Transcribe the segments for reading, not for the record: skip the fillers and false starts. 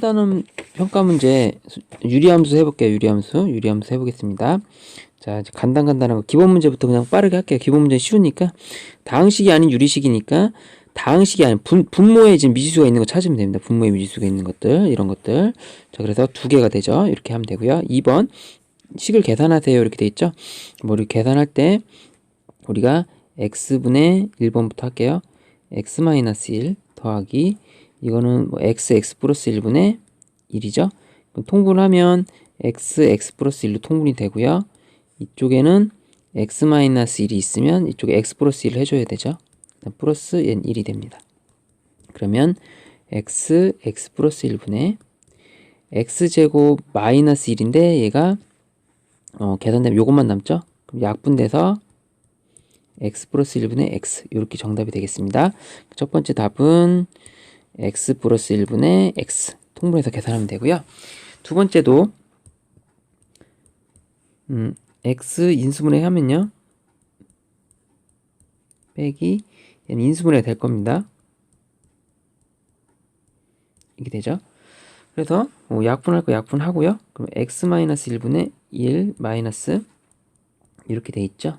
하단음 평가 문제 유리함수 해볼게요. 유리함수 해보겠습니다. 자, 이제 간단한 거 기본 문제부터 그냥 빠르게 할게요. 기본 문제 쉬우니까 다항식이 아닌 유리식이니까 다항식이 아닌 분모에 지금 미지수가 있는 거 찾으면 됩니다. 분모에 미지수가 있는 것들 이런 것들. 자, 그래서 두 개가 되죠. 이렇게 하면 되고요. 2번 식을 계산하세요. 이렇게 돼 있죠. 뭐 우리 계산할 때 우리가 x분의 1번부터 할게요. x-1 더하기 이거는 뭐 x 플러스 1분의 1이죠. 통분하면 x 플러스 1로 통분이 되고요. 이쪽에는 x-1이 있으면 이쪽에 x 플러스 1을 해줘야 되죠. 플러스 n 1이 됩니다. 그러면 x 플러스 1분의 x제곱 마이너스 1인데 얘가 계산되면 요것만 남죠. 그럼 약분돼서 x 플러스 1분의 x 이렇게 정답이 되겠습니다. 첫 번째 답은 x 플러스 1분의 x 통분해서 계산하면 되고요. 두 번째도 x 인수분해 하면요 빼기 얘는 인수분해가 될 겁니다. 이렇게 되죠. 그래서 약분할 거 약분하고요. 그럼 x-1분의 1 마이너스 이렇게 돼 있죠.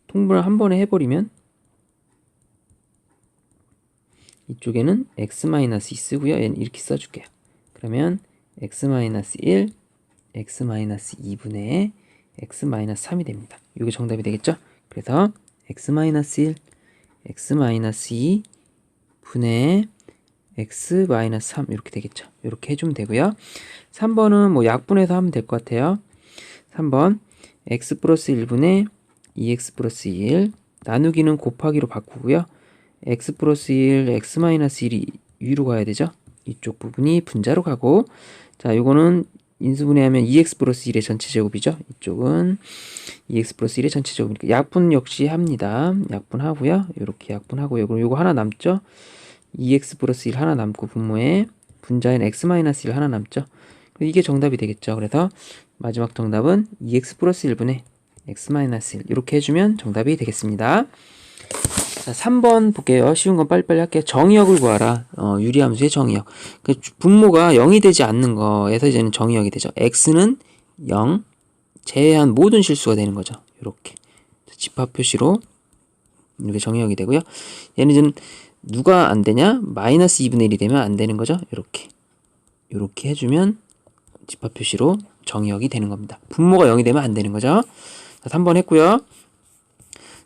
통분을 한 번에 해버리면 이쪽에는 x-2 쓰고요. 얘는 이렇게 써줄게요. 그러면 x-1 x-2분의 x-3이 됩니다. 이게 정답이 되겠죠? 그래서 x-1 x-2 분의 x-3 이렇게 되겠죠. 이렇게 해주면 되고요. 3번은 뭐 약분해서 하면 될 것 같아요. 3번 x 플러스 1분의 2x 플러스 1 나누기는 곱하기로 바꾸고요. x 플러스 1, x-1이 위로 가야 되죠. 이쪽 부분이 분자로 가고 자 요거는 인수분해하면 2x 플러스 1의 전체 제곱이죠. 이쪽은 2x 플러스 1의 전체 제곱이니까 약분 역시 합니다. 약분하고요. 이렇게 약분하고요. 그럼 요거 하나 남죠. 2x 플러스 1 하나 남고 분모에 분자인 x-1 하나 남죠. 이게 정답이 되겠죠. 그래서 마지막 정답은 2x 플러스 1분의 x-1 이렇게 해주면 정답이 되겠습니다. 자, 3번 볼게요. 쉬운 건 빨리빨리 할게요. 정의역을 구하라. 유리함수의 정의역. 그 분모가 0이 되지 않는 거에서 이제는 정의역이 되죠. x는 0 제외한 모든 실수가 되는 거죠. 이렇게 집합 표시로 이렇게 정의역이 되고요. 얘는 이제 누가 안 되냐? 마이너스 2분의 1이 되면 안 되는 거죠. 이렇게 해주면 집합 표시로 정의역이 되는 겁니다. 분모가 0이 되면 안 되는 거죠. 자, 3번 했고요.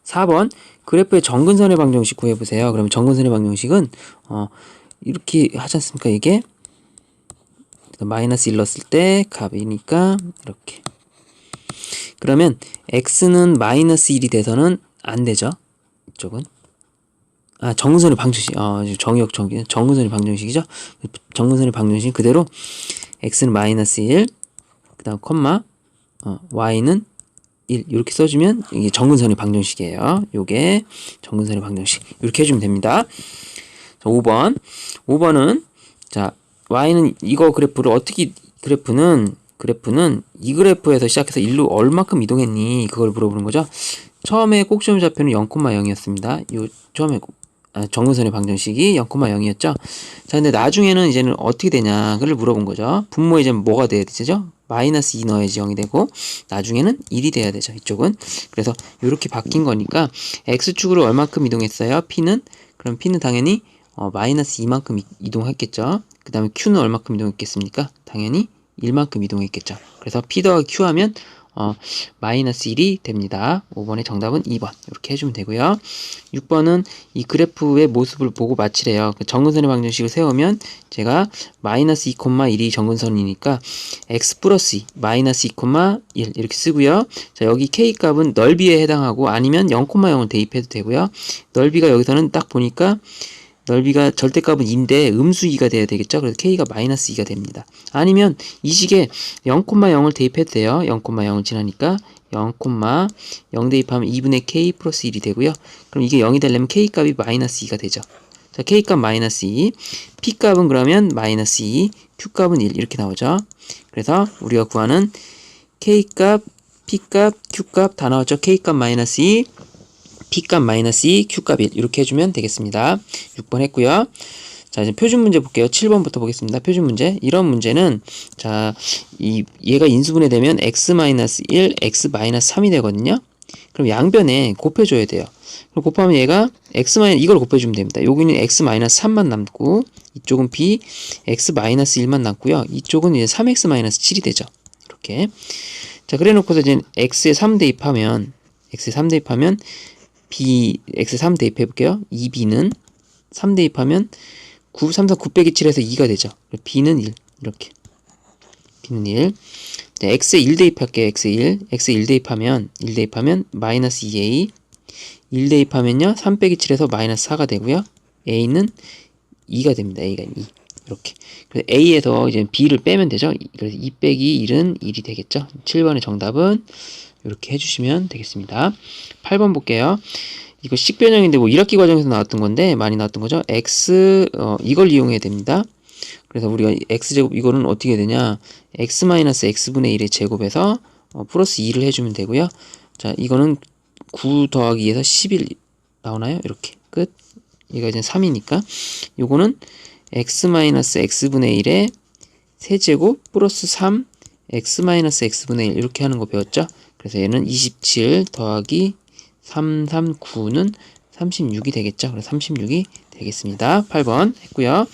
4번 그래프의 정근선의 방정식 구해보세요. 그러면 정근선의 방정식은 이렇게 하지 않습니까? 이게 마이너스 1 넣었을 때 값이니까 이렇게 그러면 x는 마이너스 1이 돼서는 안 되죠. 이쪽은 정근선의 방정식 정의역 정근선의 방정식이죠. 정근선의 방정식 그대로 x는 마이너스 1 그 다음 콤마 y는 1 이렇게 써주면 이게 정근선의 방정식이에요. 요게 정근선의 방정식 이렇게 해주면 됩니다. 자, 5번은 자 y는 이거 그래프를 어떻게 그래프는 이 그래프에서 시작해서 1로 얼마큼 이동했니 그걸 물어보는 거죠. 처음에 꼭지점 좌표는 0,0이었습니다. 요 처음에 정근선의 방정식이 0,0이었죠. 자 근데 나중에는 이제는 어떻게 되냐 그걸 물어본 거죠. 분모에 이제 뭐가 돼야 되죠? 마이너스 2 넣어야지 0이 되고 나중에는 1이 돼야 되죠. 이쪽은. 그래서 이렇게 바뀐 거니까 x축으로 얼마큼 이동했어요? p는? 그럼 p는 당연히 마이너스 2만큼 이동했겠죠. 그 다음에 q는 얼마큼 이동했겠습니까? 당연히 1만큼 이동했겠죠. 그래서 p 더하기 q 하면 마이너스 1이 됩니다. 5번의 정답은 2번 이렇게 해주면 되고요. 6번은 이 그래프의 모습을 보고 맞히래요. 정근선의 방정식을 세우면 제가 마이너스 2,1이 정근선이니까 x 플러스 2 마이너스 2,1 이렇게 쓰고요. 자 여기 k 값은 넓이에 해당하고 아니면 0,0을 대입해도 되고요. 넓이가 여기서는 딱 보니까 넓이가 절대값은 2인데 음수 2가 돼야 되겠죠. 그래서 k가 마이너스 2가 됩니다. 아니면 이 식에 0,0을 대입해도 돼요. 0,0을 지나니까 0,0 대입하면 2분의 k 플러스 1이 되고요. 그럼 이게 0이 되려면 k 값이 마이너스 2가 되죠. 자, k 값 마이너스 2, p 값은 그러면 마이너스 2, q 값은 1 이렇게 나오죠. 그래서 우리가 구하는 k 값, p 값, q 값 다 나왔죠. k 값 마이너스 2, P값 마이너스 2, Q값 1 이렇게 해주면 되겠습니다. 6번 했고요. 자, 이제 표준 문제 볼게요. 7번부터 보겠습니다. 표준 문제. 이런 문제는, 자, 얘가 인수분해 되면 x-1, x-3이 되거든요. 그럼 양변에 곱해줘야 돼요. 그럼 곱하면 얘가 이걸 곱해주면 됩니다. 여기는 x-3만 남고, 이쪽은 b, x-1만 남고요. 이쪽은 이제 3x-7이 되죠. 이렇게. 자, 그래 놓고서 이제 x에 3 대입하면, x 3 대입해볼게요. 2b는 3 대입하면 9, 3, 4, 9 빼기 7에서 2가 되죠. b는 1. 이렇게. b는 1. 자, x에 1 대입할게요. x에 1 대입하면, 마이너스 2a. 1 대입하면요. 3 빼기 7에서 마이너스 4가 되고요. a는 2가 됩니다. a가 2. 이렇게. 그래서 a에서 이제 b를 빼면 되죠. 그래서 2 빼기 1은 1이 되겠죠. 7번의 정답은 이렇게 해주시면 되겠습니다. 8번 볼게요. 이거 식변형인데 뭐 1학기 과정에서 나왔던 건데 많이 나왔던 거죠. 이걸 이용해야 됩니다. 그래서 우리가 x제곱 이거는 어떻게 되냐, x-x분의 1의 제곱에서 플러스 2를 해주면 되고요. 자, 이거는 9 더하기 2에서 11 나오나요? 이렇게 끝. 얘가 이제 3이니까 요거는 x-x분의 1의 세제곱 플러스 3 x-x분의 1 이렇게 하는 거 배웠죠? 그래서 얘는 27 더하기 9는 36이 되겠죠? 그래서 36이 되겠습니다. 8번 했고요.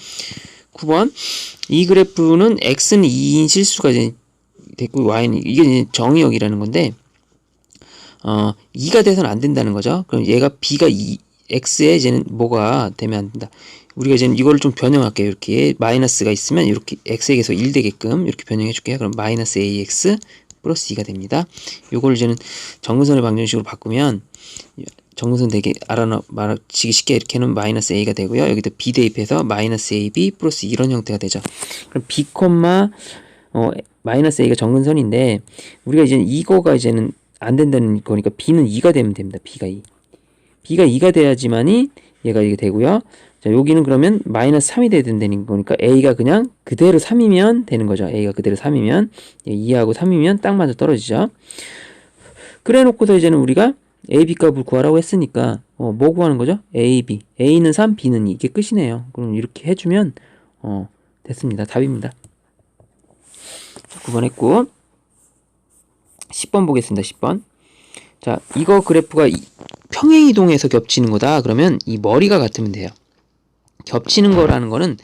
9번 이 그래프는 x는 2인 실수가 이제 됐고 y는 이게 이제 정의역이라는 건데 2가 돼서는 안 된다는 거죠. 그럼 얘가 b가 x에 이제는 뭐가 되면 안 된다. 우리가 이제 이거를 좀 변형할게요. 이렇게 마이너스가 있으면 이렇게 x에게서 1 되게끔 이렇게 변형해 줄게요. 그럼 마이너스 ax 플러스 2가 됩니다. 요걸 이제는 정근선의 방정식으로 바꾸면 정근선 되게 말하기 쉽게 이렇게 하면 마이너스 a가 되고요. 여기다 b 대입해서 마이너스 ab 플러스 이런 형태가 되죠. 그럼 b, 마이너스 a가 정근선인데 우리가 이제 이거가 이제는 안 된다는 거니까 b는 2가 되면 됩니다. b가 2. b가 2가 돼야지만이 얘가 이게 되고요. 자, 여기는 그러면 마이너스 3이 돼야 된다는 거니까 a가 그냥 그대로 3이면 되는 거죠. a가 그대로 3이면 2하고 3이면 딱 맞아 떨어지죠. 그래 놓고서 이제는 우리가 a, b 값을 구하라고 했으니까 뭐 구하는 거죠? a, b. a는 3, b는 2. 이게 끝이네요. 그럼 이렇게 해주면 됐습니다. 답입니다. 9번 했고 10번 보겠습니다. 10번. 자, 이거 그래프가 평행이동에서 겹치는 거다. 그러면 이 머리가 같으면 돼요. 겹치는 거라는 거는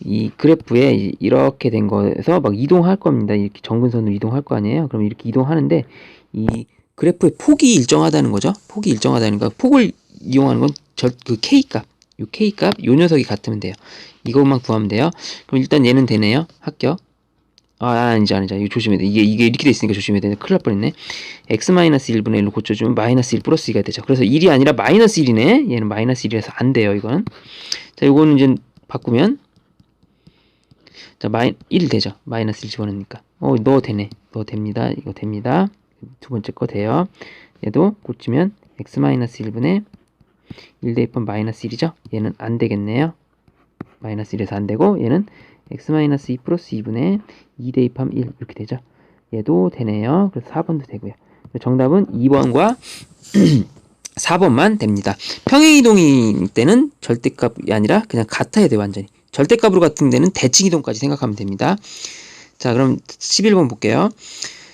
이 그래프에 이렇게 된 거에서 막 이동할 겁니다. 이렇게 정근선으로 이동할 거 아니에요. 그럼 이렇게 이동하는데 이 그래프의 폭이 일정하다는 거죠. 폭이 일정하다는 거. 폭을 이용하는 건 그 K값. 요 K값, 요 녀석이 같으면 돼요. 이것만 구하면 돼요. 그럼 일단 얘는 되네요. 합격. 아니죠. 이거 조심해야 돼. 이게 이렇게 돼 있으니까 조심해야 돼. 큰일 날 뻔했네. x-1분의 1로 고쳐주면 마이너스 1 플러스 2가 되죠. 그래서 1이 아니라 마이너스 1이네. 얘는 마이너스 1이라서 안 돼요, 이거는. 자, 요거는 이제 바꾸면, 자, 1 되죠. 마이너스 1 집어넣으니까. 넣어 되네. 넣어 됩니다. 이거 됩니다. 두 번째 거 돼요. 얘도 고치면 x-1분의 1 대입한 마이너스 1이죠. 얘는 안 되겠네요. 마이너스 1에서 안 되고, 얘는 x-2 플러스 2분의 2 대입하면 1 이렇게 되죠. 얘도 되네요. 그래서 4번도 되고요. 정답은 2번과 4번만 됩니다. 평행이동일 때는 절대값이 아니라 그냥 같아야 돼요. 완전히. 절대값으로 같은 데는 대칭이동까지 생각하면 됩니다. 자, 그럼 11번 볼게요.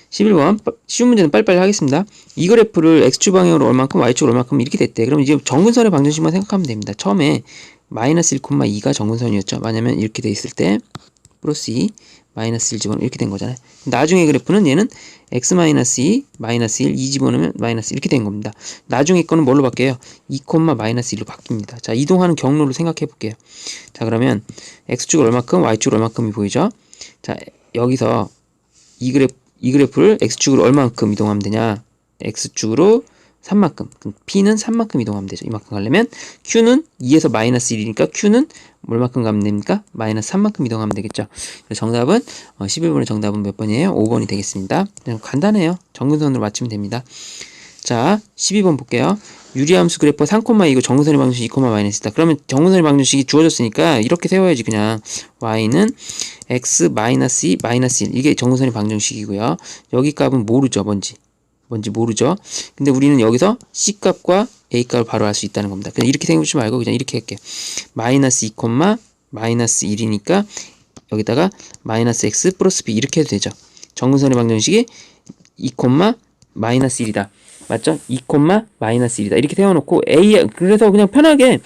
11번 쉬운 문제는 빨리빨리 하겠습니다. 이 그래프를 x축 방향으로 얼만큼 y축으로 얼만큼 이렇게 됐대. 그럼 이제 정근선의 방정식만 생각하면 됩니다. 처음에 마이너스 1,2가 정근선이었죠. 왜냐면 이렇게 돼 있을 때 플러스 2 마이너스 1 집어넣으면 이렇게 된 거잖아요. 나중에 그래프는 얘는 x-2 마이너스 1 2 집어넣으면 마이너스 이렇게 된 겁니다. 나중에 거는 뭘로 바뀌어요? 2, 마이너스 1로 바뀝니다. 자, 이동하는 경로를 생각해 볼게요. 자, 그러면 x축 얼마큼 y축 얼마큼이 보이죠? 자, 여기서 이 그래프를 x축으로 얼마큼 이동하면 되냐? x축으로 3만큼. p는 3만큼 이동하면 되죠. 이만큼 가려면 q는 2에서 마이너스 1이니까 q는 얼마큼 가면 됩니까? 마이너스 3만큼 이동하면 되겠죠. 그래서 정답은 11번의 정답은 몇 번이에요? 5번이 되겠습니다. 그냥 간단해요. 정근선으로 맞추면 됩니다. 자, 12번 볼게요. 유리함수 그래프 3, 이거 정근선의 방정식 2, 마이너스다. 그러면 정근선의 방정식이 주어졌으니까 이렇게 세워야지. 그냥 y는 x 마이너스 2 마이너스 1 이게 정근선의 방정식이고요. 여기 값은 모르죠. 뭔지 모르죠. 근데 우리는 여기서 C값과 A값을 바로 알 수 있다는 겁니다. 그냥 이렇게 생각하지 말고 그냥 이렇게 할게요. 마이너스 2, 마이너스 1이니까 여기다가 마이너스 x 플러스 b 이렇게 해도 되죠. 정근선의 방정식이 2, 마이너스 1이다. 맞죠? 2, 마이너스 1이다. 이렇게 세워놓고 a, 그래서 그냥 편하게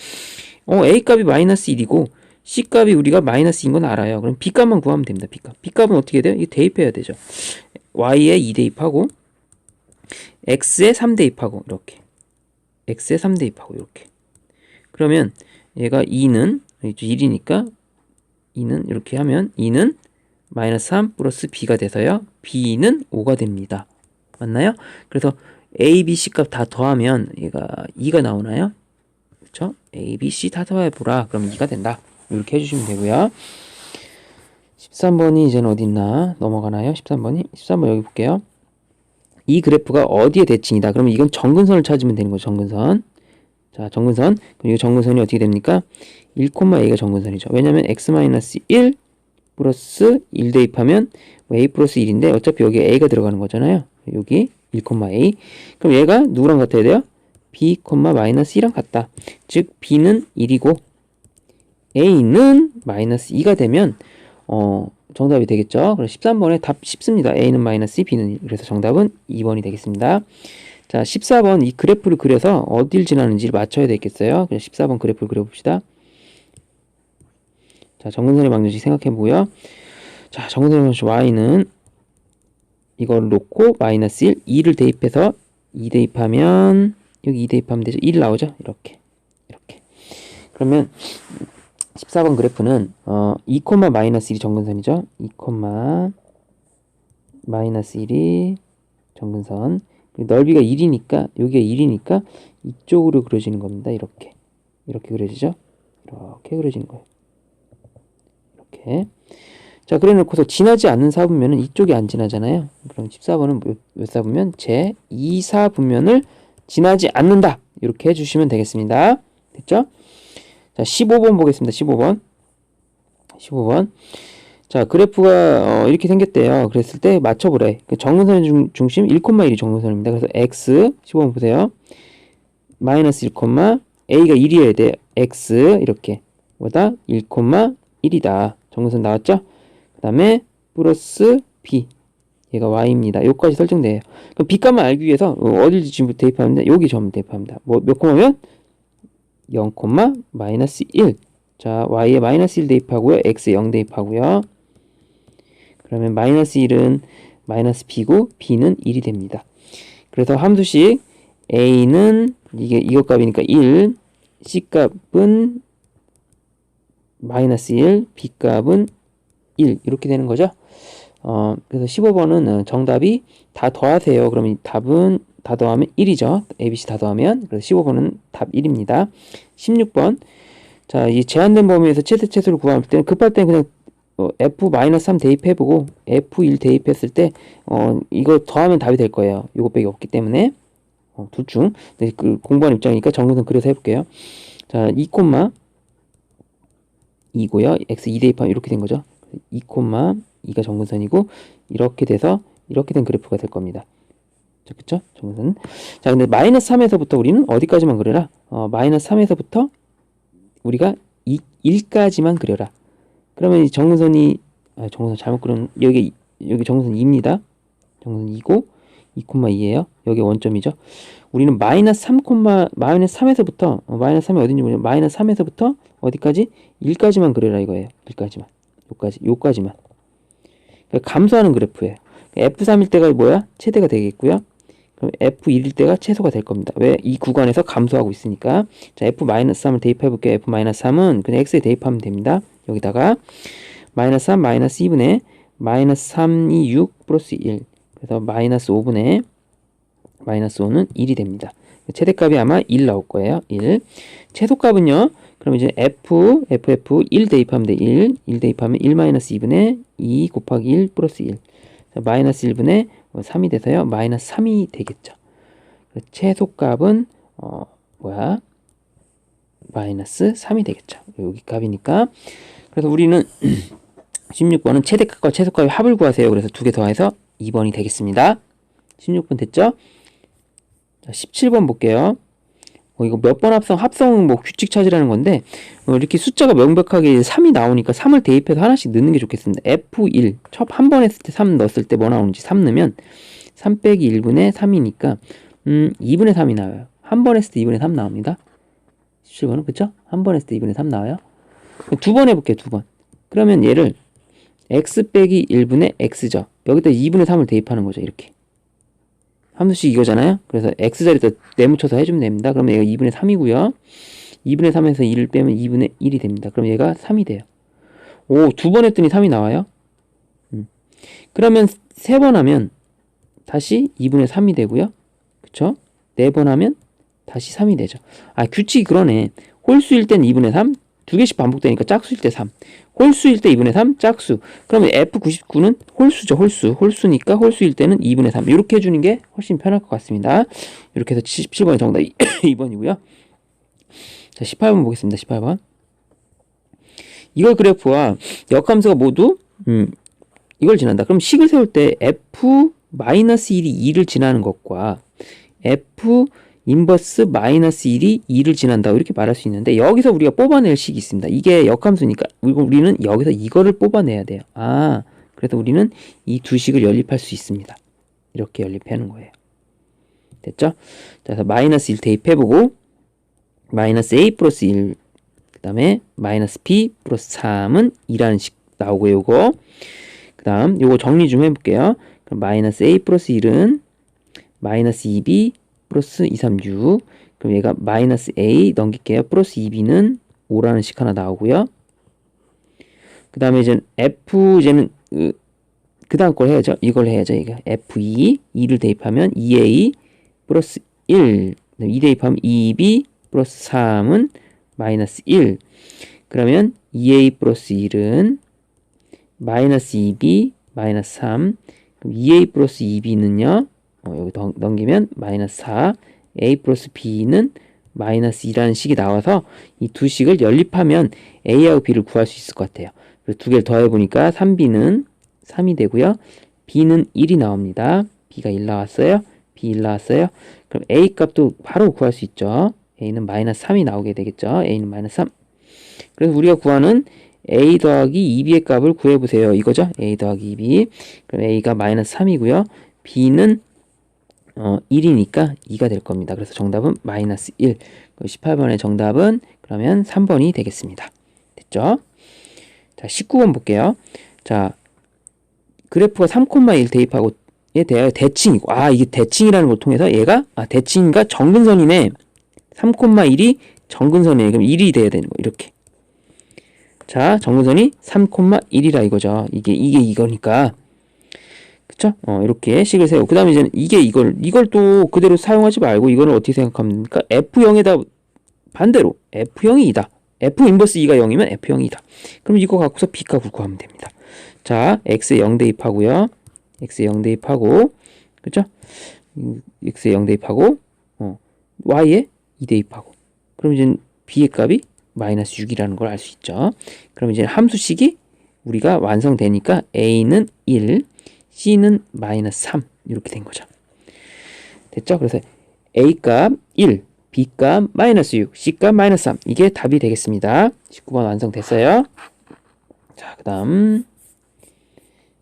a 값이 마이너스 1이고 c 값이 우리가 마이너스인 건 알아요. 그럼 b 값만 구하면 됩니다. b 값. b 값은 어떻게 돼요? 이거 대입해야 되죠. y에 2 대입하고 x에 3 대입하고 이렇게 x에 3 대입하고 이렇게. 그러면 얘가 2는 1이니까 2는 이렇게 하면 2는 마이너스 3 플러스 b가 돼서요. b는 5가 됩니다. 맞나요? 그래서 a, b, c 값 다 더하면 얘가 2가 나오나요? 그렇죠? a, b, c 다 더해보라. 그럼 2가 된다. 이렇게 해주시면 되고요. 13번이 이제는 어디 있나? 넘어가나요? 13번 여기 볼게요. 이 그래프가 어디에 대칭이다. 그러면 이건 정근선을 찾으면 되는 거죠. 정근선. 자, 정근선. 그럼 이 정근선이 어떻게 됩니까? 1,a가 정근선이죠. 왜냐면 x-1 플러스 1 대입하면 a 플러스 1인데 어차피 여기 a가 들어가는 거잖아요. 여기 1,a. 그럼 얘가 누구랑 같아야 돼요? b, 마이너스 2랑 같다. 즉 b는 1이고 a는 마이너스 2가 되면 정답이 되겠죠. 그래서 13번에 답 쉽습니다. a는 마이너스 2, b는 1. 그래서 정답은 2번이 되겠습니다. 자, 14번 이 그래프를 그려서 어딜 지나는지를 맞춰야 되겠어요. 그래서 14번 그래프를 그려봅시다. 자, 정근선의 방정식 생각해보고요. 자, 정근선의 방정식 y는 이걸 놓고 마이너스 1, 2를 대입해서 2 대입하면 여기 2 대입하면 되죠. 1 나오죠. 이렇게. 그러면 14번 그래프는 2, 마이너스 1이 정근선이죠. 2, 마이너스 1이 정근선. 넓이가 1이니까 여기가 1이니까 이쪽으로 그려지는 겁니다. 이렇게 그려지죠. 이렇게 그려지는 거예요. 이렇게. 자, 그래 놓고서 지나지 않는 사분면은 이쪽이 안 지나잖아요. 그럼 14번은 몇 사분면? 제 2사분면을 지나지 않는다. 이렇게 해주시면 되겠습니다. 됐죠? 자, 15번 보겠습니다. 15번. 자, 그래프가 이렇게 생겼대요. 그랬을 때 맞춰보래. 그 정근선의 중심 1,1이 정근선입니다. 그래서 x 15번 보세요. 마이너스 1, a가 1이어야 돼. x 이렇게 보다 1,1이다. 정근선 나왔죠? 그 다음에 플러스 b 얘가 y입니다. 여기까지 설정돼요. 그럼 b 값만 알기 위해서 어딜 지금 대입하는데 여기 점 대입합니다. 몇 콤마면 0, 마이너스 1. 자, y에 마이너스 1 대입하고요. x에 0 대입하고요. 그러면 마이너스 1은 마이너스 b고 b는 1이 됩니다. 그래서 함수식 a는 이거 값이니까 1, c 값은 마이너스 1, b 값은 1 이렇게 되는 거죠. 그래서 15번은 정답이 다 더하세요. 그러면 답은 다 더하면 1이죠. ABC 다 더하면. 그래서 15번은 답 1입니다. 16번. 자, 이 제한된 범위에서 최대최소를 구할 때는 급할 때는 그냥 F-3 대입해보고 F1 대입했을 때 이거 더하면 답이 될 거예요. 이것밖에 없기 때문에 둘 중 그 공부하는 입장이니까 정근선 그려서 해볼게요. 자, 2,2고요. X 2 대입하면 이렇게 된 거죠. 2,2가 정근선이고 이렇게 돼서 이렇게 된 그래프가 될 겁니다. 자, 그쵸? 정근선. 자, 근데 마이너스 3에서부터 우리는 어디까지만 그려라? 마이너스 3에서부터 우리가 1까지만 그려라. 그러면 이 정근선이 정근선 잘못 그린 여기 정근선 2입니다. 정근선 2고 2,2예요. 여기 원점이죠. 우리는 마이너스 3에서부터 마이너스 3이 어딘지 모르겠는데 마이너스 3에서부터 어디까지? 1까지만 그려라 이거예요. 1까지만. 요까지만. 그러니까 감소하는 그래프예요. F3일 때가 뭐야? 최대가 되겠고요. 그럼 F1일 때가 최소가 될 겁니다. 왜? 이 구간에서 감소하고 있으니까. 자, F-3을 대입해 볼게요. F-3은 그냥 X에 대입하면 됩니다. 여기다가 마이너스 3, 마이너스 2분의 마이너스 3이 6 플러스 1. 그래서 마이너스 5분의 마이너스 5는 1이 됩니다. 최대값이 아마 1 나올 거예요. 1. 최소값은요. 그럼 이제 F 1 대입하면 돼. 1 대입하면 1 마이너스 2분의 2 곱하기 1 플러스 1. 자, 마이너스 1분의 3이 돼서요. 마이너스 3이 되겠죠. 최소값은 마이너스 3이 되겠죠. 여기 값이니까. 그래서 우리는 16번은 최대값과 최소값의 합을 구하세요. 그래서 두 개 더해서 2번이 되겠습니다. 16번 됐죠? 자, 17번 볼게요. 이거 몇 번 합성 뭐 규칙 찾으라는 건데, 이렇게 숫자가 명백하게 3이 나오니까 3을 대입해서 하나씩 넣는 게 좋겠습니다. F1, 한 번 했을 때 3 넣었을 때 뭐 나오는지 3 넣으면 3 빼기 1분의 3이니까 2분의 3이 나와요. 한 번 했을 때 2분의 3 나옵니다. 17번은 그쵸? 한 번 했을 때 2분의 3 나와요. 두 번 해볼게요. 두 번. 그러면 얘를 x 빼기 1분의 x죠. 여기다 2분의 3을 대입하는 거죠. 이렇게. 함수식 이거잖아요. 그래서 x자리에다 내묻혀서 해주면 됩니다. 그러면 얘가 2분의 3이고요. 2분의 3에서 1을 빼면 2분의 1이 됩니다. 그럼 얘가 3이 돼요. 오, 두 번 했더니 3이 나와요. 그러면 세 번 하면 다시 2분의 3이 되고요. 그쵸? 네 번 하면 다시 3이 되죠. 아, 규칙이 그러네. 홀수일 땐 2분의 3, 두 개씩 반복되니까 짝수일 때 3. 홀수일 때 2분의 3, 짝수. 그러면 F99는 홀수죠, 홀수. 홀수니까 홀수일 때는 2분의 3. 이렇게 해주는 게 훨씬 편할 것 같습니다. 이렇게 해서 17번의 정답이 2번이고요. 자, 18번 보겠습니다. 18번. 이걸 그래프와 역함수가 모두 이걸 지난다. 그럼 식을 세울 때 F-1이 2를 지나는 것과 F 인버스 마이너스 1이 2를 지난다고 이렇게 말할 수 있는데, 여기서 우리가 뽑아낼 식이 있습니다. 이게 역함수니까 우리는 여기서 이거를 뽑아내야 돼요. 아, 그래서 우리는 이 두 식을 연립할 수 있습니다. 이렇게 연립하는 거예요. 됐죠? 자, 그래서 마이너스 1 대입해보고 마이너스 a 플러스 1, 그 다음에 마이너스 b 플러스 3은 2라는 식 나오고, 요거 그 다음 요거 정리 좀 해볼게요. 그럼 마이너스 a 플러스 1은 마이너스 2b 플러스 2, 3, 6. 그럼 얘가 마이너스 a 넘길게요. 플러스 2b는 5라는 식 하나 나오고요. 그 다음에 이제 f, 이제는 그 다음 걸 해야죠. 이걸 해야죠. 이거 f2, 2를 대입하면 2a 플러스 1. 2 대입하면 2b 플러스 3은 마이너스 1. 그러면 2a 플러스 1은 마이너스 2b 마이너스 3. 그럼 2a 플러스 2b는요. 여기 넘기면 마이너스 4, a 플러스 b는 마이너스 2라는 식이 나와서 이 두 식을 연립하면 a하고 b를 구할 수 있을 것 같아요. 그래서 두 개를 더해보니까 3b는 3이 되고요. b는 1이 나옵니다. b가 1 나왔어요. b 1 나왔어요. 그럼 a 값도 바로 구할 수 있죠. a는 마이너스 3이 나오게 되겠죠. a는 마이너스 3. 그래서 우리가 구하는 a 더하기 2b의 값을 구해보세요. 이거죠. a 더하기 2b. 그럼 a가 마이너스 3이고요. b는 1이니까 2가 될 겁니다. 그래서 정답은 마이너스 1. 18번의 정답은 그러면 3번이 되겠습니다. 됐죠? 자, 19번 볼게요. 자, 그래프가 3,1 대입하고에 대하여 대칭이고, 아, 이게 대칭이라는 걸 통해서 얘가, 대칭과 정근선이네. 3,1이 정근선이네. 그럼 1이 돼야 되는 거, 이렇게. 자, 정근선이 3,1이라 이거죠. 이게 이거니까. 그쵸? 이렇게 식을 세우고, 그 다음에 이제 이걸 또 그대로 사용하지 말고, 이거는 어떻게 생각하면 됩니까? F0에다 반대로, F0이 2다. F 인버스 2가 0이면 F0이 2다. 그럼 이거 갖고서 B값을 구하면 됩니다. 자, X에 0 대입하고요. X에 0 대입하고, 그쵸? X에 0 대입하고, Y에 2 대입하고. 그럼 이제 B의 값이 마이너스 6이라는 걸 알 수 있죠. 그럼 이제 함수식이 우리가 완성되니까 A는 1, C는 마이너스 3 이렇게 된 거죠. 됐죠? 그래서 A값 1, B값 마이너스 6, C값 마이너스 3 이게 답이 되겠습니다. 19번 완성됐어요. 자, 그 다음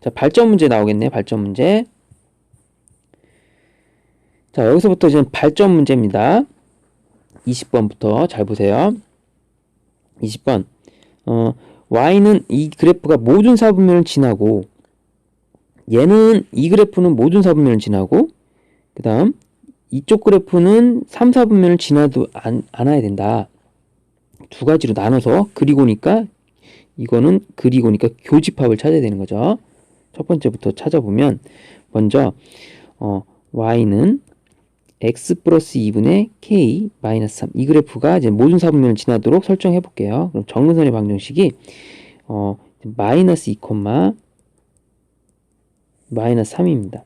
자, 발전 문제 나오겠네요. 발전 문제. 자, 여기서부터 이제 발전 문제입니다. 20번부터 잘 보세요. 20번 Y는 이 그래프가 모든 사분면을 지나고, 얘는 이 그래프는 모든 사분면을 지나고, 그 다음 이쪽 그래프는 3, 4분면을 지나도 않아야 된다. 두 가지로 나눠서 그리고니까 이거는 그리고니까 교집합을 찾아야 되는 거죠. 첫 번째부터 찾아보면 먼저 Y는 x 플러스 2분의 k 마이너스 3 이 그래프가 이제 모든 사분면을 지나도록 설정해 볼게요. 그럼 정근선의 방정식이 마이너스 2, 마이너스 3입니다.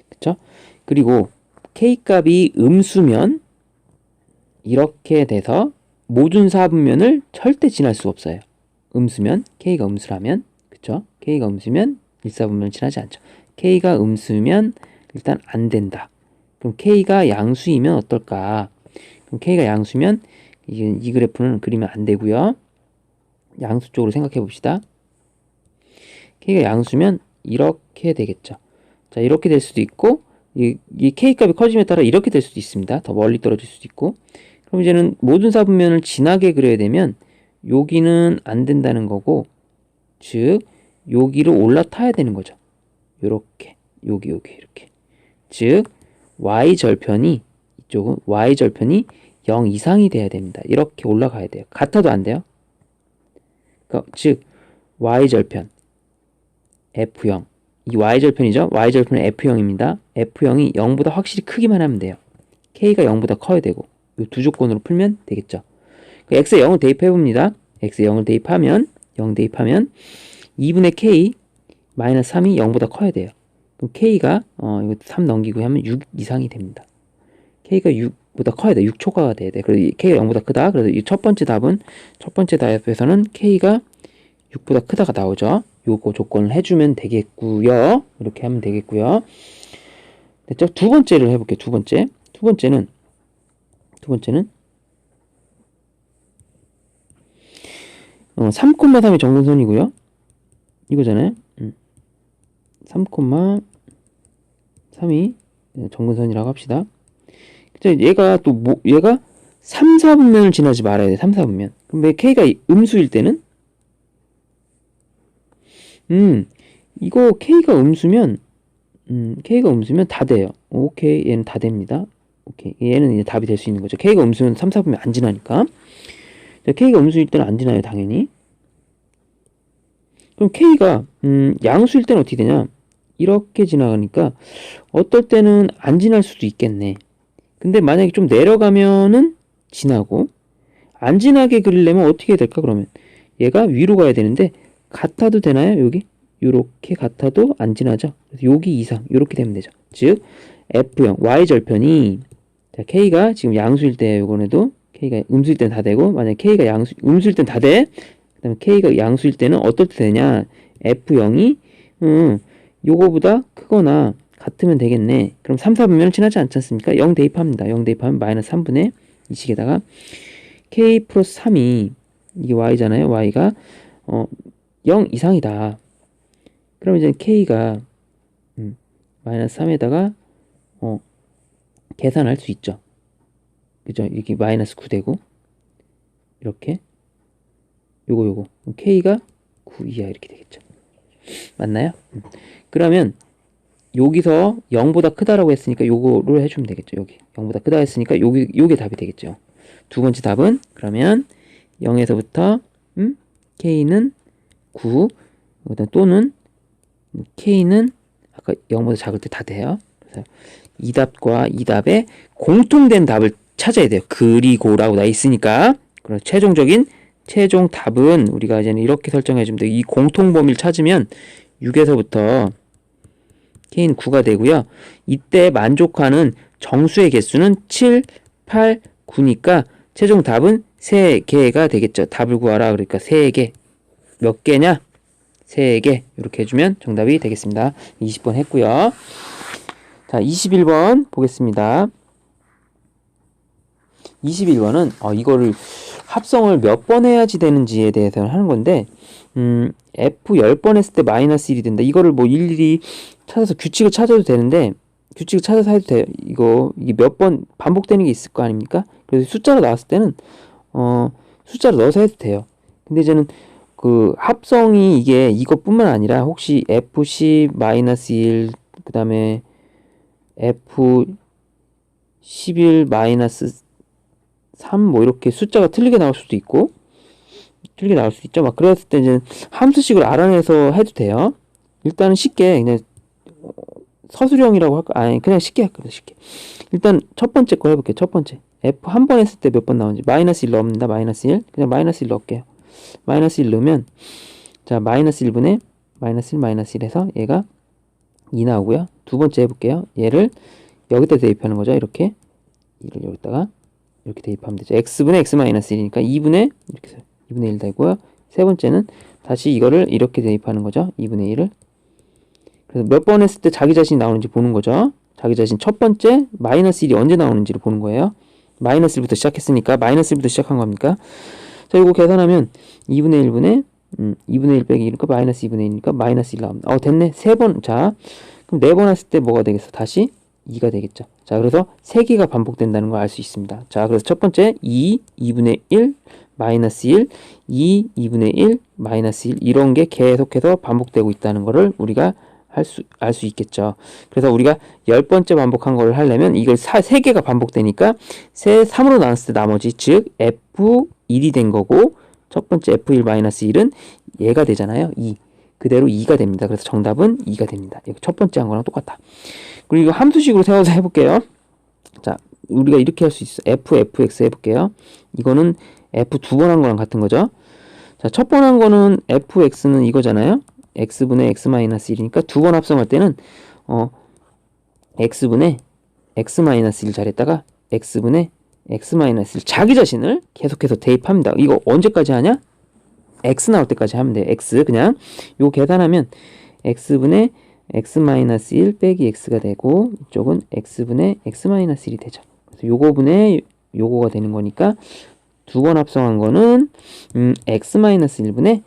그쵸? 그리고 k값이 음수면 이렇게 돼서 모든 사분면을 절대 지날 수 없어요. 음수면, k가 음수라면, 그쵸? k가 음수면 1사분면을 지나지 않죠. k가 음수면 일단 안 된다. 그럼 K가 양수이면 어떨까? 그럼 K가 양수면 이 그래프는 그리면 안 되고요. 양수 쪽으로 생각해 봅시다. K가 양수면 이렇게 되겠죠. 자, 이렇게 될 수도 있고 이 K 값이 커짐에 따라 이렇게 될 수도 있습니다. 더 멀리 떨어질 수도 있고. 그럼 이제는 모든 사분면을 진하게 그려야 되면 여기는 안 된다는 거고, 즉 여기를 올라타야 되는 거죠. 요렇게 여기 이렇게. 즉 y절편이 이쪽은 y절편이 0 이상이 돼야 됩니다. 이렇게 올라가야 돼요. 같아도 안 돼요. 그러니까 즉 y절편 F0, 이 y절편이죠. y절편은 F0입니다. F0이 0보다 확실히 크기만 하면 돼요. K가 0보다 커야 되고, 이 두 조건으로 풀면 되겠죠. x에 0을 대입해 봅니다. x에 0을 대입하면 0 대입하면 2분의 k 마이너스 3이 0보다 커야 돼요. 그럼 k가 이거 3 넘기고 하면 6 이상이 됩니다. k가 6보다 커야 돼. 6초과가 돼야 돼. 그래서 k가 0보다 크다. 그래서 이 첫 번째 답에서는 k가 6보다 크다가 나오죠. 요거 조건을 해주면 되겠고요. 이렇게 하면 되겠고요. 됐죠? 두 번째를 해볼게요. 두 번째는 3,3이 정근선이고요. 이거잖아요. 3,3이 정근선이라고 합시다. 얘가 또 얘가 3, 4분면을 지나지 말아야 돼. 3, 4분면. 그럼 왜 K가 음수일 때는? 이거 K가 음수면 다 돼요. 오케이, 얘는 다 됩니다. 오케이, 얘는 이제 답이 될 수 있는 거죠. K가 음수면 3, 4분면 안 지나니까. 자, K가 음수일 때는 안 지나요, 당연히. 그럼 K가 양수일 때는 어떻게 되냐? 이렇게 지나가니까 어떨 때는 안 지날 수도 있겠네. 근데 만약에 좀 내려가면은 지나고, 안 지나게 그리려면 어떻게 해야 될까? 그러면 얘가 위로 가야 되는데 같아도 되나요? 여기? 요렇게 같아도 안 지나죠? 그래서 여기 이상 요렇게 되면 되죠. 즉 F0 y절편이, 자, K가 지금 양수일 때 요번에도 K가 음수일 때는 다 되고, 만약에 K가 음수일 때는 다 돼. 그 다음에 K가 양수일 때는 어떨 때 되냐? F0이 요거보다 크거나 같으면 되겠네. 그럼 3, 4분면은 지나지 않지 않습니까? 0 대입합니다. 0 대입하면 마이너스 3분의 이 식에다가 K 플러스 3이 이게 Y잖아요. Y가 0 이상이다. 그럼 이제 K가 마이너스 3에다가 계산할 수 있죠. 그죠? 이렇게 마이너스 9 되고 이렇게 요거 K가 9 이하 이렇게 되겠죠. 맞나요? 그러면 여기서 0보다 크다라고 했으니까 요거를 해주면 되겠죠. 여기 0보다 크다 했으니까 요게 답이 되겠죠. 두 번째 답은 그러면 0에서부터 K는 9, 그다음 또는 K는 아까 0보다 작을 때 다 돼요. 그래서 이 답과 이 답의 공통된 답을 찾아야 돼요. 그리고라고 나 있으니까. 그래서 최종 답은 우리가 이제는 이렇게 설정해 주면 돼요. 이 공통 범위를 찾으면 6에서부터 K는 9가 되고요. 이때 만족하는 정수의 개수는 7, 8, 9니까 최종 답은 3개가 되겠죠. 답을 구하라. 그러니까 3개. 몇 개냐? 3개. 이렇게 해주면 정답이 되겠습니다. 20번 했고요. 자, 21번 보겠습니다. 21번은 이거를 합성을 몇 번 해야지 되는지에 대해서 하는 건데, F 10번 했을 때 마이너스 1이 된다. 이거를 뭐 일일이 찾아서 규칙을 찾아도 되는데, 규칙을 찾아서 해도 돼요. 이게 몇 번 반복되는 게 있을 거 아닙니까? 그래서 숫자로 나왔을 때는 숫자로 넣어서 해도 돼요. 근데 이제는 그 합성이 이게 이것뿐만 아니라 혹시 F10-1, 그 다음에 F11-3 뭐 이렇게 숫자가 틀리게 나올 수도 있고, 틀리게 나올 수도 있죠. 막 그랬을 때 이제 함수식을 알아내서 해도 돼요. 일단은 쉽게 그냥 서술형이라고 할까? 아니, 그냥 쉽게 할거예요. 쉽게. 일단 첫 번째 거 해볼게요. 첫 번째 F 한 번 했을 때 몇 번 나오는지. 마이너스 1 넣습니다. 마이너스 1. 그냥 마이너스 1 넣을게요. 마이너스 1 넣으면, 자, 마이너스 1분의 마이너스 1 마이너스 1에서 얘가 2 나오고요. 두 번째 해볼게요. 얘를 여기다 대입하는 거죠. 이렇게 2를 여기다가 이렇게 대입하면 되죠. x분의 x 마이너스 1이니까 2분의 이렇게 2분의 1 되고요. 세 번째는 다시 이거를 이렇게 대입하는 거죠. 2분의 1을. 그래서 몇 번 했을 때 자기 자신이 나오는지 보는 거죠. 자기 자신 첫 번째 마이너스 1이 언제 나오는지를 보는 거예요. 마이너스 1부터 시작했으니까 마이너스 1부터 시작한 겁니까? 자, 이거 계산하면 2분의 1분의 2분의 1 빼기 1이니까 마이너스 2분의 1이니까 마이너스 1 나옵니다. 됐네. 3번. 자, 그럼 4번 했을 때 뭐가 되겠어? 다시 2가 되겠죠. 자, 그래서 3개가 반복된다는 걸 알 수 있습니다. 자, 그래서 첫 번째 2분의 1, 마이너스 1, 2분의 1, 마이너스 1 이런 게 계속해서 반복되고 있다는 거를 우리가 알 수 있겠죠. 그래서 우리가 10번째 반복한 거를 하려면 이걸 3개가 반복되니까 3으로 나눴을 때 나머지 즉 F1이 된 거고 첫 번째 F1-1은 얘가 되잖아요. 2. 그대로 2가 됩니다. 그래서 정답은 2가 됩니다. 이거 첫 번째 한 거랑 똑같다. 그리고 이거 함수식으로 세워서 해볼게요. 자, 우리가 이렇게 할 수 있어. fx 해볼게요. 이거는 f 두 번 한 거랑 같은 거죠. 자, 첫 번 한 거는 fx는 이거잖아요. x분의 x-1이니까 두 번 합성할 때는 x분의 x-1 잘했다가 x분의 x-1 자기 자신을 계속해서 대입합니다. 이거 언제까지 하냐? x 나올 때까지 하면 돼요. x 그냥 요 계산하면 x분의 x-1 빼기 x가 되고 이쪽은 x분의 x-1이 되죠. 그래서 요거분의 요거가 되는 거니까 두 번 합성한 거는 x-1분의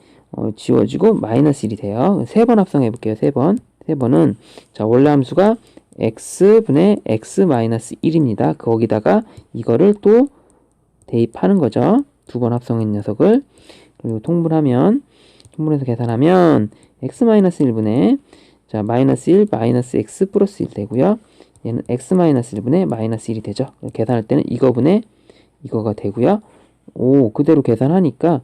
지워지고 마이너스 1이 돼요. 세 번 합성해 볼게요. 세 번은 자, 원래 함수가 x분의 x-1입니다. 거기다가 이거를 또 대입하는 거죠. 두 번 합성한 녀석을. 그리고 통분해서 계산하면 x-1분의 자, 마이너스 1, 마이너스 x 플러스 1 되고요. 얘는 x-1분의 마이너스 1이 되죠. 계산할 때는 이거분의 이거가 되고요. 오, 그대로 계산하니까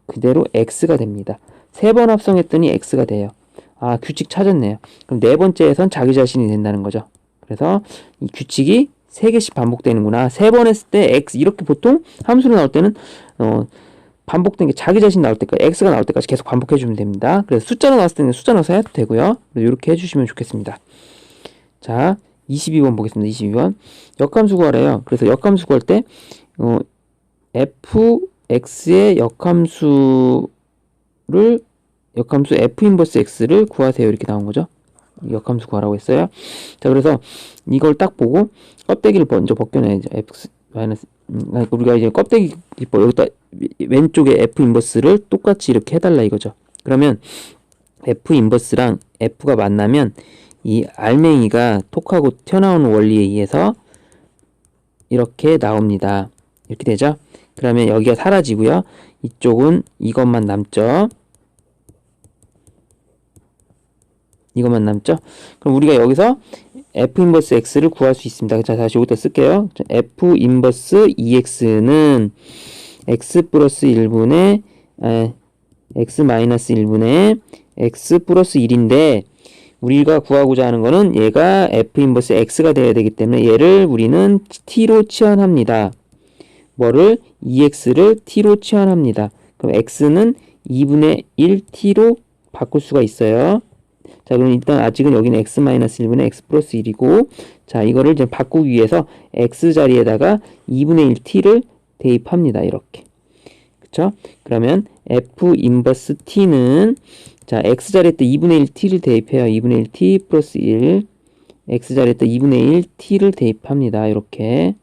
그대로 x가 됩니다. 세 번 합성했더니 x가 돼요. 아, 규칙 찾았네요. 그럼 네 번째에선 자기 자신이 된다는 거죠. 그래서 이 규칙이 3개씩 반복되는구나. 세 번 했을 때 x 이렇게 보통 함수로 나올 때는 반복된 게 자기 자신 나올 때까지 x가 나올 때까지 계속 반복해 주면 됩니다. 그래서 숫자로 나왔을 때는 숫자 넣어서 해도 되고요. 이렇게 해주시면 좋겠습니다. 자, 22번 보겠습니다. 22번 역함수 구하래요. 그래서 역함수 구할 때 fx의 역함수 f 인버스 x를 구하세요. 이렇게 나온 거죠. 역함수 구하라고 했어요. 자, 그래서 이걸 딱 보고 껍데기를 먼저 벗겨내야죠. x 마이너스 우리가 이제 껍데기 여기다 왼쪽에 f 인버스를 똑같이 이렇게 해달라 이거죠. 그러면 f 인버스랑 f가 만나면 이 알맹이가 톡하고 튀어나오는 원리에 의해서 이렇게 나옵니다. 이렇게 되죠. 그러면 여기가 사라지고요. 이쪽은 이것만 남죠. 이것만 남죠. 그럼 우리가 여기서 f 인버스 x를 구할 수 있습니다. 자, 다시 여기다 쓸게요. f 인버스 ex는 x 플러스 1분의 x 마이너스 1분의 x 플러스 1인데 우리가 구하고자 하는 거는 얘가 f 인버스 x가 돼야 되기 때문에 얘를 우리는 t로 치환합니다. 뭐를? ex를 t로 치환합니다. 그럼 x는 2분의 1t로 바꿀 수가 있어요. 자, 그럼 일단 아직은 여기는 x-1분의 x 플러스 1이고 자, 이거를 이제 바꾸기 위해서 x 자리에다가 2분의 1t를 대입합니다. 이렇게. 그쵸? 그러면 f 인버스 t는 자, x 자리에 때 2분의 1t를 대입해요. 2분의 1t 플러스 1 x 자리에 때 2분의 1t를 대입합니다. 이렇게.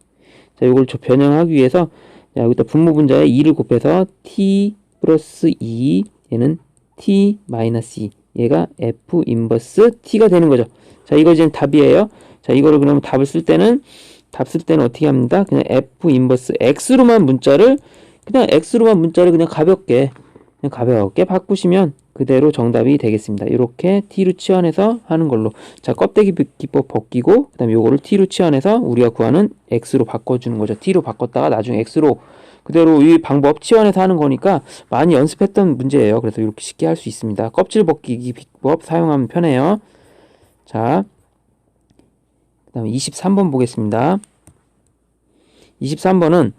자, 이걸 변형하기 위해서 자, 여기다 분모분자에 2를 곱해서 t 플러스 2 얘는 t 마이너스 2 얘가 f 인버스 t가 되는 거죠. 자, 이거 이제 답이에요. 자, 이거를 그러면 답 쓸 때는 어떻게 합니다? 그냥 f 인버스 x로만 문자를 그냥 가볍게 바꾸시면 그대로 정답이 되겠습니다. 이렇게 t로 치환해서 하는 걸로. 자, 껍데기 기법 벗기고 그다음에 요거를 t로 치환해서 우리가 구하는 x로 바꿔주는 거죠. t로 바꿨다가 나중에 x로 그대로 이 방법 치환해서 하는 거니까 많이 연습했던 문제예요. 그래서 이렇게 쉽게 할 수 있습니다. 껍질 벗기기 비법 사용하면 편해요. 자, 그 다음에 23번 보겠습니다. 23번은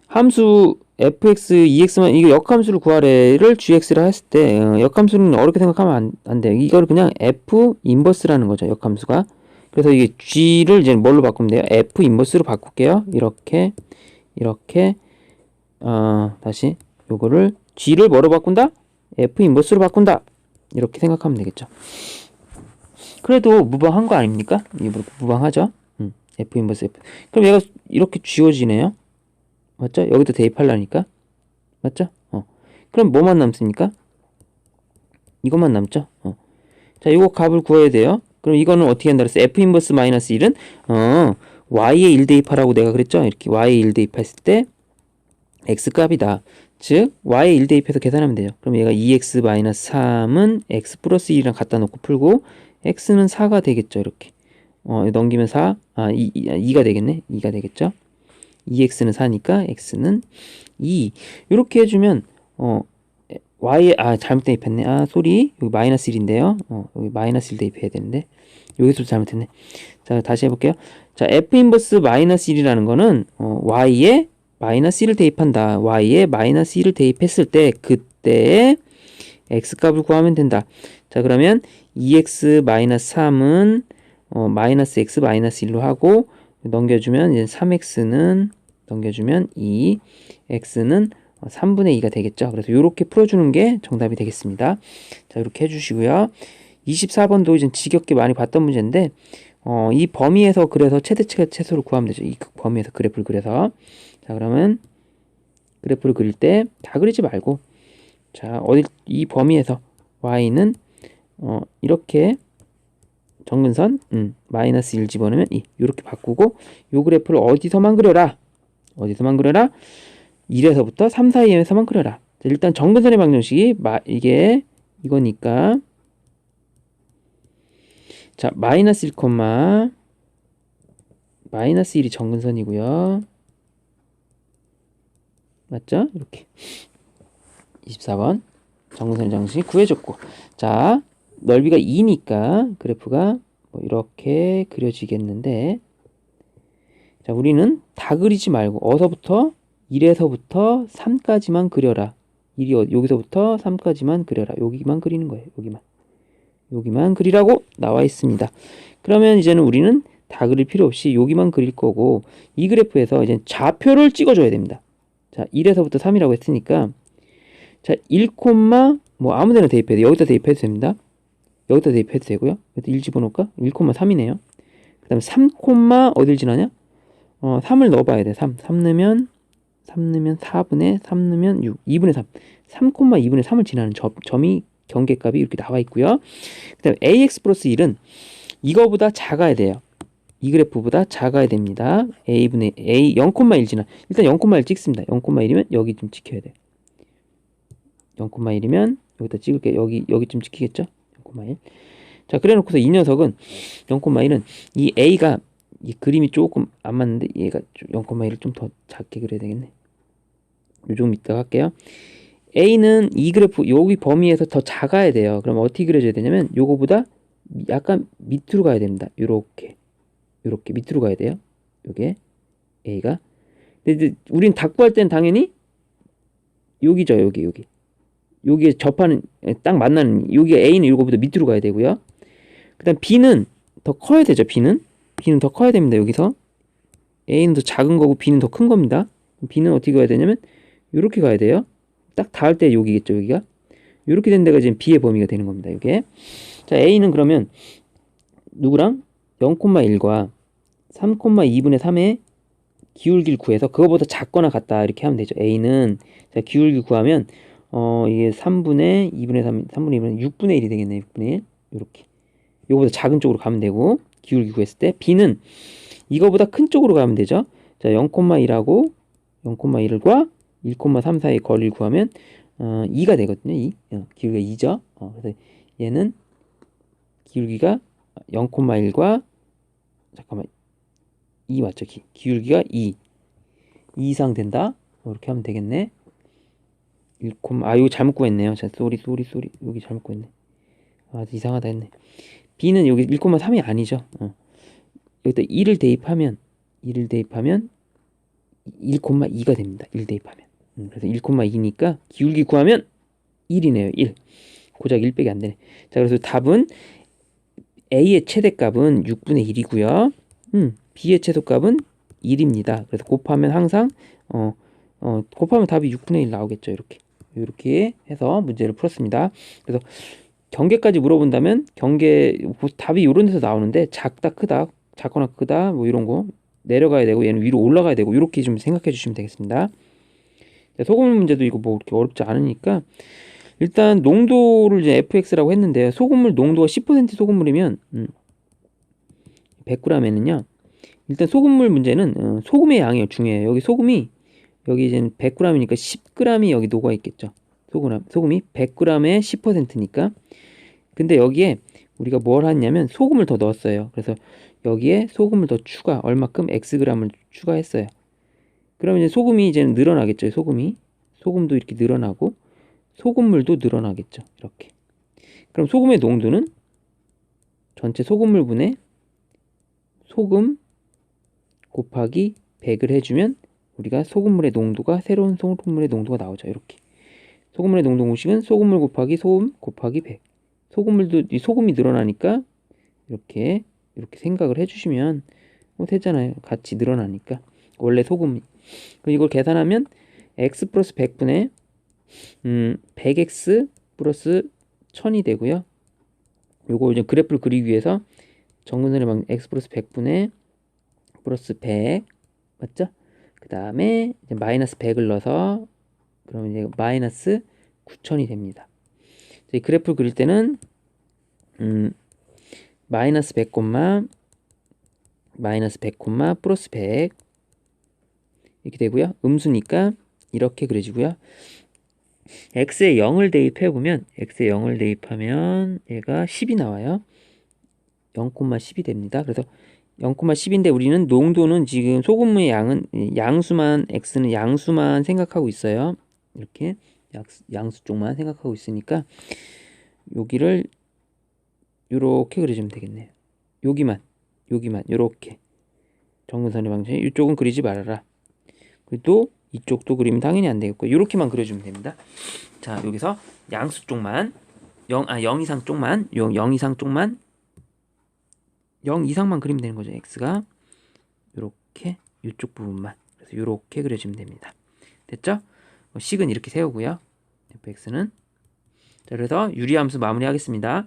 함수 fx, ex만 이거 역함수를 구하래를 gx라 했을 때 역함수는 어렵게 생각하면 안 돼요. 이거를 그냥 f 인버스라는 거죠. 역함수가. 그래서 이게 g를 이제 뭘로 바꾸면 돼요? f 인버스로 바꿀게요. 이렇게 다시 요거를 g를 뭐로 바꾼다? f 인버스로 바꾼다. 이렇게 생각하면 되겠죠. 그래도 무방한 거 아닙니까? 이거 무방하죠? F 인버스 F. 그럼 얘가 이렇게 지워지네요. 맞죠? 여기도 대입하려니까. 맞죠? 그럼 뭐만 남습니까? 이것만 남죠? 자, 이거 값을 구해야 돼요. 그럼 이거는 어떻게 한다 그랬어? F 인버스 마이너스 1은 Y에 1 대입하라고 내가 그랬죠? 이렇게 Y에 1 대입했을 때 X 값이다. 즉 Y에 1 대입해서 계산하면 돼요. 그럼 얘가 2X 마이너스 3은 X 플러스 1이랑 갖다 놓고 풀고 X는 4가 되겠죠. 이렇게 넘기면 4, 2가 되겠네. 2가 되겠죠. 2X는 4니까 X는 2. 이렇게 해주면 Y에 잘못 대입했네. 소리. 여기 마이너스 1인데요. 여기 마이너스 1 대입해야 되는데 여기서 잘못했네. 자, 다시 해볼게요. 자, F 인버스 마이너스 1이라는 거는 Y에 마이너스 1을 대입한다. Y에 마이너스 1을 대입했을 때 그때의 X 값을 구하면 된다. 자, 그러면 2X 마이너스 3은 마이너스 X 마이너스 1로 하고 넘겨주면 이제 3X는 넘겨주면 2, X는 3분의 2가 되겠죠. 그래서 이렇게 풀어주는 게 정답이 되겠습니다. 자, 이렇게 해주시고요. 24번도 이제 지겹게 많이 봤던 문제인데 이 범위에서 그래서 최대치가 최소를 구하면 되죠. 이 범위에서 그래프를 그려서. 자, 그러면 그래프를 그릴 때 다 그리지 말고 자, 이 범위에서 y는 이렇게 정근선 마이너스 1 집어넣으면 2 이렇게 바꾸고 요 그래프를 어디서만 그려라. 1에서부터 3 사이에서만 그려라. 자, 일단 정근선의 방정식이 이게 이거니까 자, 마이너스 1, 마이너스 1이 정근선이고요. 맞죠? 이렇게 24번 정근선의 방정식 구해줬고 자, 넓이가 2니까 그래프가 뭐 이렇게 그려지겠는데 자, 우리는 다 그리지 말고 어서부터 1에서부터 3까지만 그려라. 여기서부터 3까지만 그려라. 여기만 그리는 거예요. 여기만 그리라고 나와 있습니다. 그러면 이제는 우리는 다 그릴 필요 없이 여기만 그릴 거고 이 그래프에서 이제 좌표를 찍어줘야 됩니다. 자, 1에서부터 3이라고 했으니까 자, 1, 뭐 아무 데나 대입해도 돼요. 여기다 대입해도 됩니다. 여기다 대입해도 되고요. 여기다 1 집어넣을까? 1,3이네요. 그 다음에 3, 어딜 지나냐? 3을 넣어봐야 돼. 3 넣으면 4분의 3 넣으면 6, 2분의 3. 3,2분의 3을 지나는 점이 경계값이 이렇게 나와 있고요. 그 다음에 ax 플러스 1은 이거보다 작아야 돼요. 이 그래프보다 작아야 됩니다. a분의 a 0,1 지나. 일단 0,1 찍습니다. 0,1이면 여기 좀 찍혀야 돼요. 0,1이면 여기다 찍을게요. 여기쯤 찍히겠죠? 0,1. 자, 그래 놓고서 이 녀석은 0,1은 이 a가 이 그림이 조금 안 맞는데 얘가 0,1을 좀 더 작게 그려야 되겠네. 요좀 이따가 할게요. a는 이 그래프 여기 범위에서 더 작아야 돼요. 그럼 어떻게 그려줘야 되냐면 요거보다 약간 밑으로 가야 됩니다. 요렇게 밑으로 가야 돼요. 요게 a가. 근데 이제 우린 닭구할 때는 당연히 여기죠. 여기에 접하는 딱 만나는 여기 a는 요거보다 밑으로 가야 되고요. 그다음 b는 더 커야 되죠. b는 더 커야 됩니다. 여기서 a는 더 작은 거고 b는 더 큰 겁니다. b는 어떻게 가야 되냐면 요렇게 가야 돼요. 딱 닿을 때 여기겠죠. 여기가 요렇게 된 데가 지금 b의 범위가 되는 겁니다. 이게. 자, a는 그러면 누구랑 0,1과 3,2분의 3의 기울기를 구해서 그거보다 작거나 같다 이렇게 하면 되죠. a는 자, 기울기 구하면 이게 3분의 2분의 3, 3분의 2분의 6분의 1이 되겠네. 6분의 1 요렇게 요거보다 작은 쪽으로 가면 되고 기울기 구했을 때 b는 이거보다 큰 쪽으로 가면 되죠. 자, 0,1하고 0,1과 1,3 사이 거리를 구하면 2가 되거든요. 2. 기울기가 2죠. 그래서 얘는 기울기가 0,1과 잠깐만 2 맞죠? 기울기가 2 이상 된다. 이렇게 하면 되겠네. 1, 이거 잘못 구했네요. 자, 쏘리 여기 잘못 구했네. 이상하다 했네. b는 여기 1,3이 아니죠. 여기다 2를 대입하면 1,2가 됩니다. 1 대입하면. 그래서 1,2니까 기울기 구하면 1이네요. 1. 고작 1 빼기 안 되네. 자, 그래서 답은 a의 최대값은 6분의 1이고요. b의 최소값은 1입니다. 그래서 곱하면 항상 곱하면 답이 6분의 1 나오겠죠. 이렇게 해서 문제를 풀었습니다. 그래서 경계까지 물어본다면 경계 답이 이런 데서 나오는데 작다 크다 작거나 크다 뭐 이런 거 내려가야 되고 얘는 위로 올라가야 되고 이렇게 좀 생각해 주시면 되겠습니다. 소금 문제도 이거 뭐 그렇게 어렵지 않으니까 일단 농도를 이제 fx라고 했는데 소금물 농도가 10% 소금물이면 100g에는요. 일단 소금물 문제는 소금의 양이 중요해요. 여기 소금이 여기 이제 100g이니까 10g이 여기 녹아 있겠죠. 소금이 100g에 10%니까. 근데 여기에 우리가 뭘 했냐면 소금을 더 넣었어요. 그래서 여기에 소금을 더 얼마큼 xg을 추가했어요. 그러면 이제 소금이 이제 늘어나겠죠. 소금도 이렇게 늘어나고 소금물도 늘어나겠죠. 이렇게. 그럼 소금의 농도는 전체 소금물분의 소금 곱하기 100을 해주면 우리가 소금물의 농도가 새로운 소금물의 농도가 나오죠. 이렇게. 소금물의 농도 공식은 소금물 곱하기 소금 곱하기 100. 소금이 늘어나니까 이렇게 생각을 해주시면 되잖아요. 같이 늘어나니까. 원래 소금이. 그럼 이걸 계산하면 x 플러스 100분의 100x 플러스 1000이 되고요. 요거 이제 그래프를 그리기 위해서 정근선의 방식 x 플러스 100분의 플러스 100 맞죠? 그 다음에 마이너스 100을 넣어서 그러면 이제 마이너스 9000이 됩니다. 이 그래프를 그릴 때는 마이너스 100, 마이너스 100, 플러스 100 이렇게 되고요. 음수니까 이렇게 그려지고요. x에 0을 대입해보면 x에 0을 대입하면 얘가 10이 나와요. 0,10이 됩니다. 그래서 0,10인데 우리는 농도는 지금 소금의 양은 양수만 x는 양수만 생각하고 있어요. 이렇게 양수 쪽만 생각하고 있으니까 여기를 요렇게 그려주면 되겠네요. 여기만 요렇게 정근선의 방식 이쪽은 그리지 말아라. 그리고 또 이쪽도 그리면 당연히 안 되겠고 요렇게만 그려주면 됩니다. 자 여기서 양수 쪽만 0 이상 쪽만 0 이상 쪽만 0 이상만 그리면 되는 거죠. x가 요렇게 이쪽 부분만 그래서 요렇게 그려주면 됩니다. 됐죠? 식은 이렇게 세우고요. fx는 자 그래서 유리함수 마무리하겠습니다.